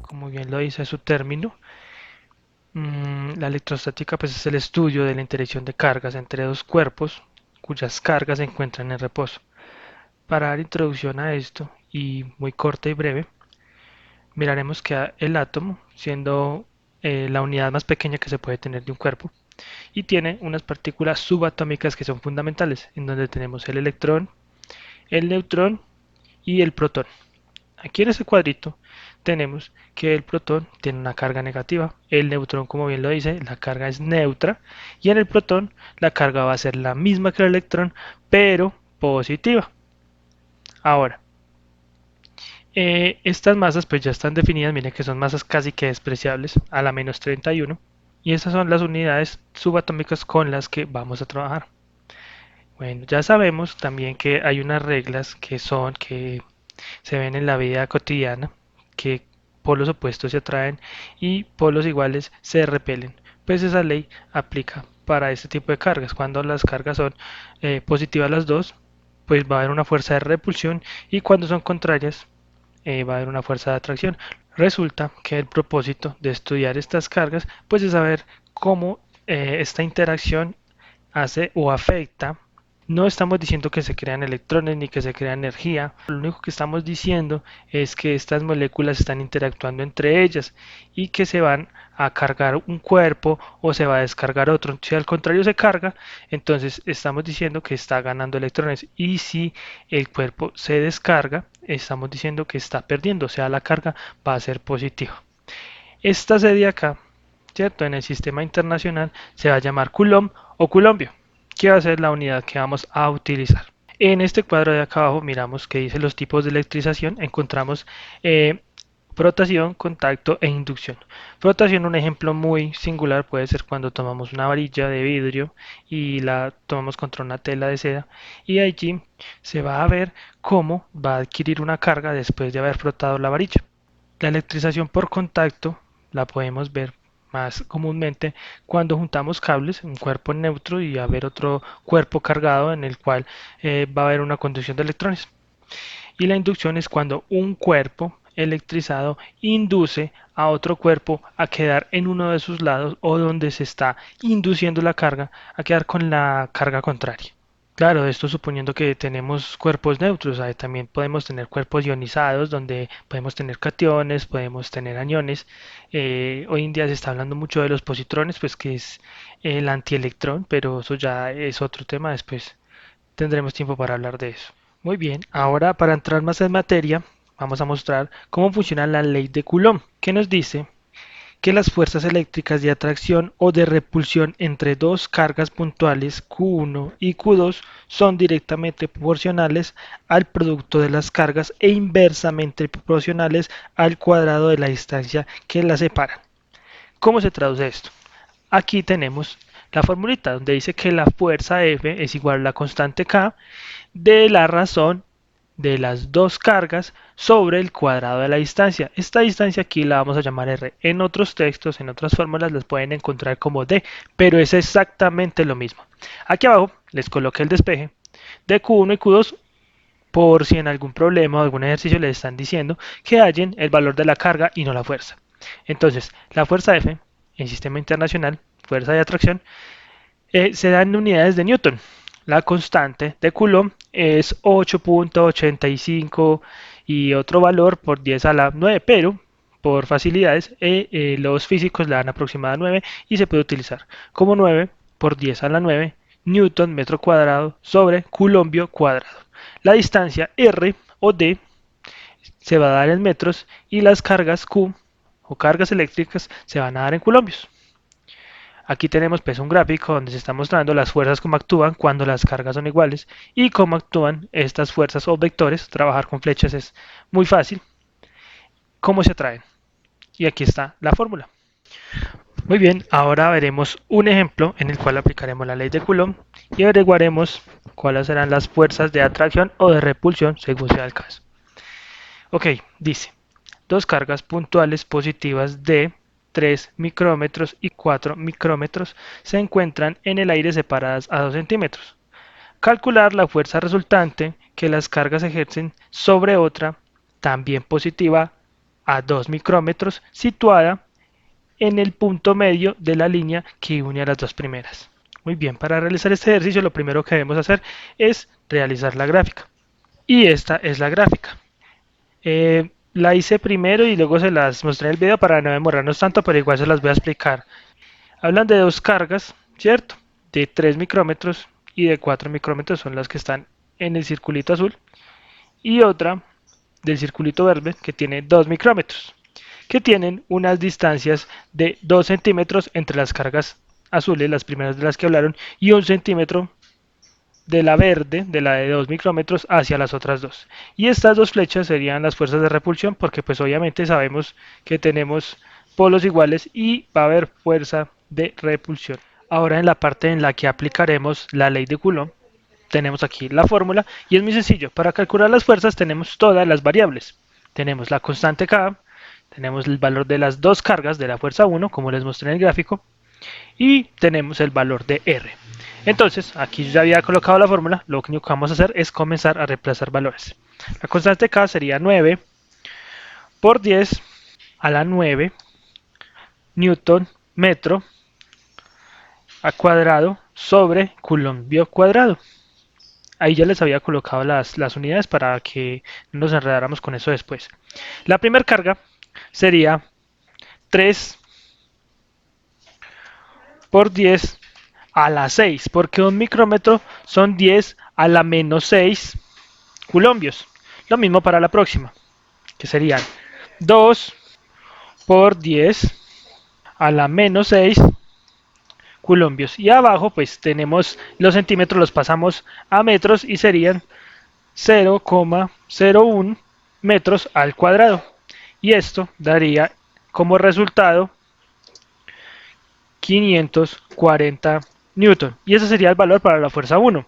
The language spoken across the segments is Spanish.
Como bien lo dice su término, la electrostática pues es el estudio de la interacción de cargas entre dos cuerpos cuyas cargas se encuentran en reposo. Para dar introducción a esto, y muy corta y breve, miraremos que el átomo, siendo la unidad más pequeña que se puede tener de un cuerpo, y tiene unas partículas subatómicas que son fundamentales, en donde tenemos el electrón, el neutrón y el protón. Aquí en este cuadrito tenemos que el protón tiene una carga negativa, el neutrón, como bien lo dice, la carga es neutra, y en el protón la carga va a ser la misma que el electrón, pero positiva. Ahora, estas masas pues ya están definidas, miren que son masas casi que despreciables, a la menos 31, y esas son las unidades subatómicas con las que vamos a trabajar. Bueno, ya sabemos también que hay unas reglas que se ven en la vida cotidiana, que polos opuestos se atraen y polos iguales se repelen. Pues esa ley aplica para este tipo de cargas. Cuando las cargas son positivas las dos, pues va a haber una fuerza de repulsión, y cuando son contrarias, va a haber una fuerza de atracción. Resulta que el propósito de estudiar estas cargas pues es saber cómo esta interacción hace o afecta. No estamos diciendo que se crean electrones ni que se crea energía. Lo único que estamos diciendo es que estas moléculas están interactuando entre ellas y que se van a cargar un cuerpo o se va a descargar otro. Si al contrario se carga, entonces estamos diciendo que está ganando electrones, y si el cuerpo se descarga, estamos diciendo que está perdiendo, o sea, la carga va a ser positiva. Esta serie acá, ¿cierto? En el sistema internacional se va a llamar Coulomb o Coulombio, que va a ser la unidad que vamos a utilizar. En este cuadro de acá abajo miramos que dice los tipos de electrización. Encontramos frotación, contacto e inducción. Frotación, un ejemplo muy singular puede ser cuando tomamos una varilla de vidrio y la tomamos contra una tela de seda, y allí se va a ver cómo va a adquirir una carga después de haber frotado la varilla. La electrización por contacto la podemos ver más comúnmente cuando juntamos cables, un cuerpo neutro y a ver otro cuerpo cargado en el cual va a haber una conducción de electrones. Y la inducción es cuando un cuerpo electrizado induce a otro cuerpo a quedar en uno de sus lados, o donde se está induciendo la carga a quedar con la carga contraria. Claro, esto suponiendo que tenemos cuerpos neutros. También podemos tener cuerpos ionizados donde podemos tener cationes, podemos tener aniones. Hoy en día se está hablando mucho de los positrones, pues que es el antielectrón, pero eso ya es otro tema. Después tendremos tiempo para hablar de eso. Muy bien, ahora para entrar más en materia, vamos a mostrar cómo funciona la ley de Coulomb, que nos dice que las fuerzas eléctricas de atracción o de repulsión entre dos cargas puntuales Q1 y Q2 son directamente proporcionales al producto de las cargas e inversamente proporcionales al cuadrado de la distancia que las separa. ¿Cómo se traduce esto? Aquí tenemos la formulita donde dice que la fuerza F es igual a la constante K de la razón de las dos cargas sobre el cuadrado de la distancia. Esta distancia aquí la vamos a llamar R. En otros textos, en otras fórmulas las pueden encontrar como D, pero es exactamente lo mismo. Aquí abajo les coloqué el despeje de Q1 y Q2 por si en algún problema o algún ejercicio les están diciendo que hallen el valor de la carga y no la fuerza. Entonces, la fuerza F en sistema internacional, fuerza de atracción, se da en unidades de Newton. La constante de Coulomb es 8.85 y otro valor por 10 a la 9, pero por facilidades los físicos la dan aproximada a 9 y se puede utilizar como 9 por 10 a la 9 Newton metro cuadrado sobre Coulombio cuadrado. La distancia R o D se va a dar en metros, y las cargas Q o cargas eléctricas se van a dar en coulombios. Aquí tenemos pues un gráfico donde se está mostrando las fuerzas cómo actúan cuando las cargas son iguales y cómo actúan estas fuerzas o vectores. Trabajar con flechas es muy fácil. Cómo se atraen. Y aquí está la fórmula. Muy bien, ahora veremos un ejemplo en el cual aplicaremos la ley de Coulomb, y averiguaremos cuáles serán las fuerzas de atracción o de repulsión según sea el caso. Ok, dice, dos cargas puntuales positivas de 3 micrómetros y 4 micrómetros se encuentran en el aire separadas a 2 centímetros. Calcular la fuerza resultante que las cargas ejercen sobre otra, también positiva, a 2 micrómetros, situada en el punto medio de la línea que une a las dos primeras. Muy bien, para realizar este ejercicio lo primero que debemos hacer es realizar la gráfica. Y esta es la gráfica. La hice primero y luego se las mostré en el video para no demorarnos tanto, pero igual se las voy a explicar. Hablan de dos cargas, ¿cierto? De 3 micrómetros y de 4 micrómetros son las que están en el circulito azul. Y otra del circulito verde que tiene 2 micrómetros, que tienen unas distancias de 2 centímetros entre las cargas azules, las primeras de las que hablaron, y 1 centímetro de la verde, de la de 2 micrómetros, hacia las otras dos. Y estas dos flechas serían las fuerzas de repulsión, porque pues obviamente sabemos que tenemos polos iguales y va a haber fuerza de repulsión. Ahora en la parte en la que aplicaremos la ley de Coulomb, tenemos aquí la fórmula y es muy sencillo. Para calcular las fuerzas tenemos todas las variables. Tenemos la constante K, tenemos el valor de las dos cargas de la fuerza 1, como les mostré en el gráfico, y tenemos el valor de R. Entonces, aquí yo ya había colocado la fórmula, lo único que vamos a hacer es comenzar a reemplazar valores. La constante K sería 9 por 10 a la 9 newton metro a cuadrado sobre coulombio cuadrado. Ahí ya les había colocado las unidades para que no nos enredáramos con eso después. La primera carga sería 3 por 10 a la 6, porque un micrómetro son 10 a la menos 6 coulombios. Lo mismo para la próxima, que serían 2 por 10 a la menos 6 coulombios. Y abajo pues tenemos los centímetros, los pasamos a metros y serían 0,01 metros al cuadrado. Y esto daría como resultado 540 newton. Y ese sería el valor para la fuerza 1.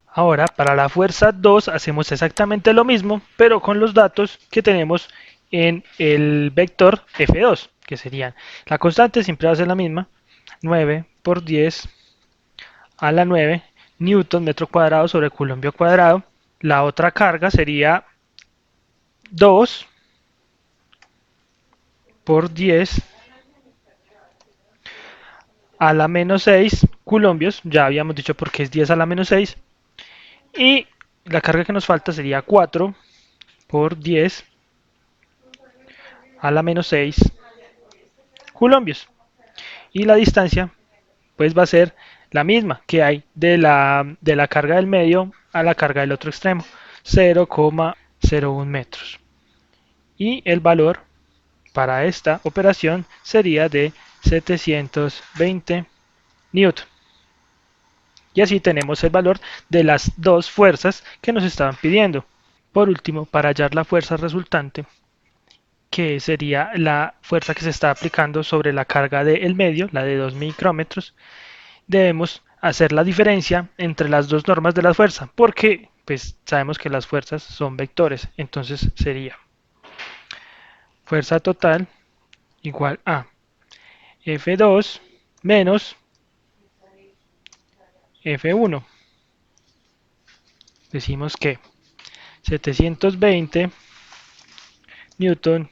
Ahora, para la fuerza 2 hacemos exactamente lo mismo, pero con los datos que tenemos en el vector F2, que serían, la constante siempre va a ser la misma, 9 por 10 a la 9 newton metro cuadrado sobre coulombio cuadrado. La otra carga sería 2 por 10 a la menos 6 coulombios, ya habíamos dicho porque es 10 a la menos 6, y la carga que nos falta sería 4 por 10 a la menos 6 coulombios. Y la distancia pues va a ser la misma que hay de la carga del medio a la carga del otro extremo, 0,01 metros. Y el valor para esta operación sería de 720 newton. Y así tenemos el valor de las dos fuerzas que nos estaban pidiendo. Por último, para hallar la fuerza resultante, que sería la fuerza que se está aplicando sobre la carga del medio, la de 2 micrómetros, debemos hacer la diferencia entre las dos normas de la fuerza, porque pues sabemos que las fuerzas son vectores, entonces sería fuerza total igual a F2 menos F1. Decimos que 720 newton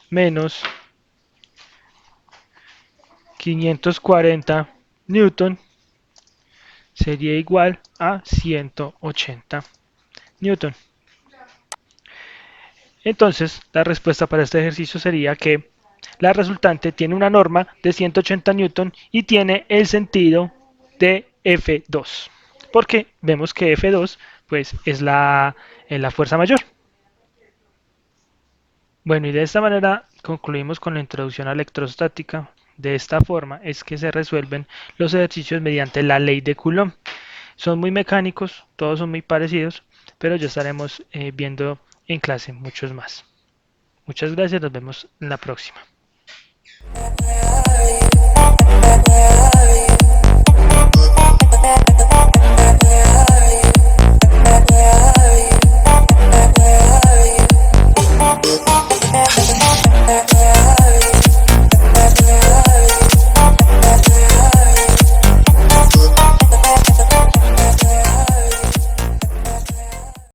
menos 540 newton sería igual a 180 newton. Entonces, la respuesta para este ejercicio sería que la resultante tiene una norma de 180 newton y tiene el sentido de F2, porque vemos que F2 pues es la fuerza mayor. Bueno, y de esta manera concluimos con la introducción a electrostática. De esta forma es que se resuelven los ejercicios mediante la ley de Coulomb. Son muy mecánicos, todos son muy parecidos, pero ya estaremos viendo en clase muchos más. Muchas gracias, nos vemos en la próxima.